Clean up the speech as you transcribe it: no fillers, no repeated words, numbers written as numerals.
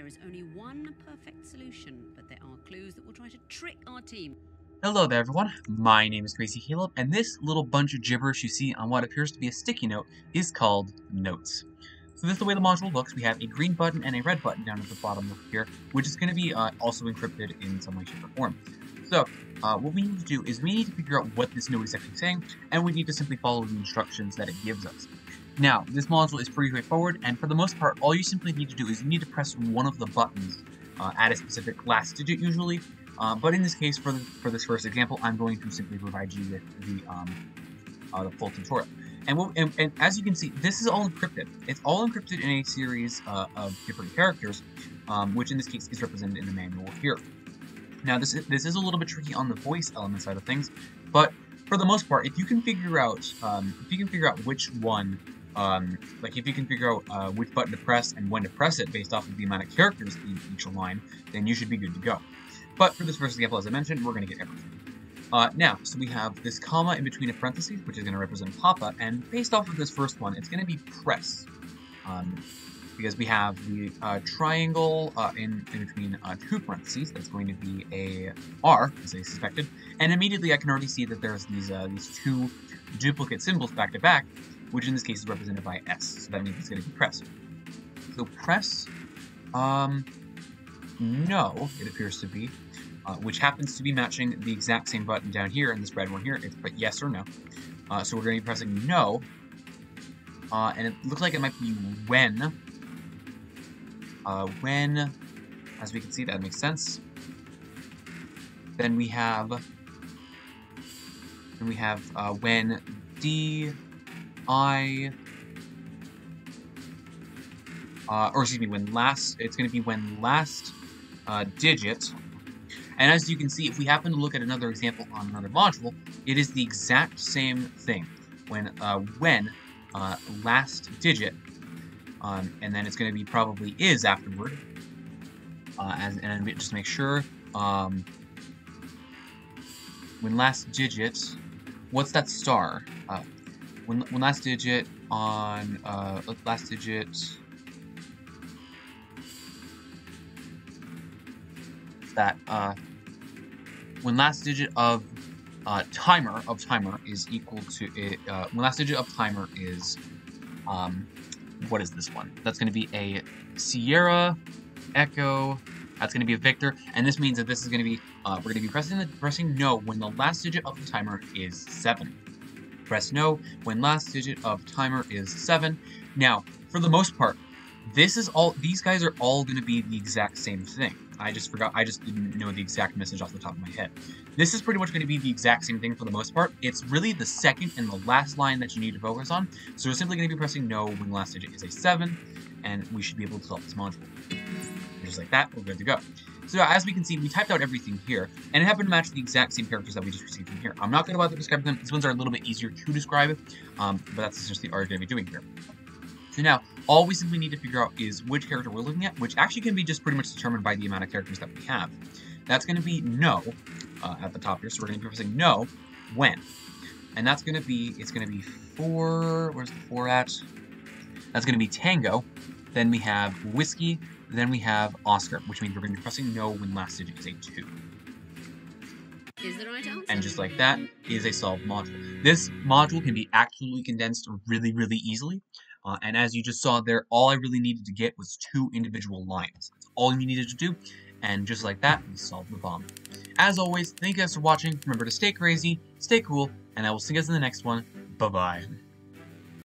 is only one perfect solution, but there are clues that will try to trick our team. Hello there everyone, my name is Crazy Caleb, and this little bunch of gibberish you see on what appears to be a sticky note is called notes. So this is the way the module looks. We have a green button and a red button down at the bottom of here, which is going to be also encrypted in some way, shape, or form. So what we need to do is we need to figure out what this note is actually saying, and we need to simply follow the instructions that it gives us. Now, this module is pretty straightforward, and for the most part, all you simply need to do is you need to press one of the buttons at a specific last digit usually. But in this case, for this first example, I'm going to simply provide you with the full tutorial. And as you can see, this is all encrypted. It's all encrypted in a series of different characters, which in this case is represented in the manual here. Now, this is a little bit tricky on the voice element side of things, but for the most part, if you can figure out which one, like if you can figure out which button to press and when to press it based off of the amount of characters in each line, then you should be good to go. But for this first example, as I mentioned, we're going to get everything. Now, so we have this comma in between a parentheses, which is going to represent Papa, and based off of this first one, it's going to be press. Because we have the triangle in between two parentheses, that's going to be a R, as I suspected, and immediately I can already see that there's these two duplicate symbols back to back, which in this case is represented by S, so that means it's going to be press. So press, no, it appears to be, which happens to be matching the exact same button down here in this red one here. It's put yes or no. So we're going to be pressing no, and it looks like it might be when. When, as we can see, that makes sense. Then we have when D, I, or excuse me, when last. It's going to be when last digit. And as you can see, if we happen to look at another example on another module, it is the exact same thing. When last digit, and then it's going to be probably is afterward. And just to make sure, when last digit, what's that star? When last digit on last digit. That when last digit of timer is equal to it, when last digit of timer is what is this one? That's going to be a Sierra Echo. That's going to be a Victor, and this means that this is going to be we're going to be pressing no when the last digit of the timer is 7. Press no when last digit of timer is 7. Now, for the most part, these guys are all going to be the exact same thing. I just didn't know the exact message off the top of my head. This is pretty much going to be the exact same thing for the most part. It's really the second and the last line that you need to focus on. So we're simply going to be pressing no when the last digit is a 7, and we should be able to solve this module. Just like that, we're good to go. So as we can see, we typed out everything here, and it happened to match the exact same characters that we just received from here. I'm not going to bother describing them. These ones are a little bit easier to describe, but that's just the art we're going to be doing here. So now, all we simply need to figure out is which character we're looking at, which actually can be just pretty much determined by the amount of characters that we have. That's going to be no at the top here, so we're going to be pressing no when. And that's going to be, it's going to be 4, where's the 4 at? That's going to be Tango, then we have Whiskey, then we have Oscar, which means we're going to be pressing no when last digit is a 2. Is the right answer? And just like that is a solved module. This module can be absolutely condensed really, really easily. And as you just saw there, all I really needed to get was 2 individual lines. That's all you needed to do, and just like that, we solved the bomb. As always, thank you guys for watching. Remember to stay crazy, stay cool, and I will see you guys in the next one. Bye-bye.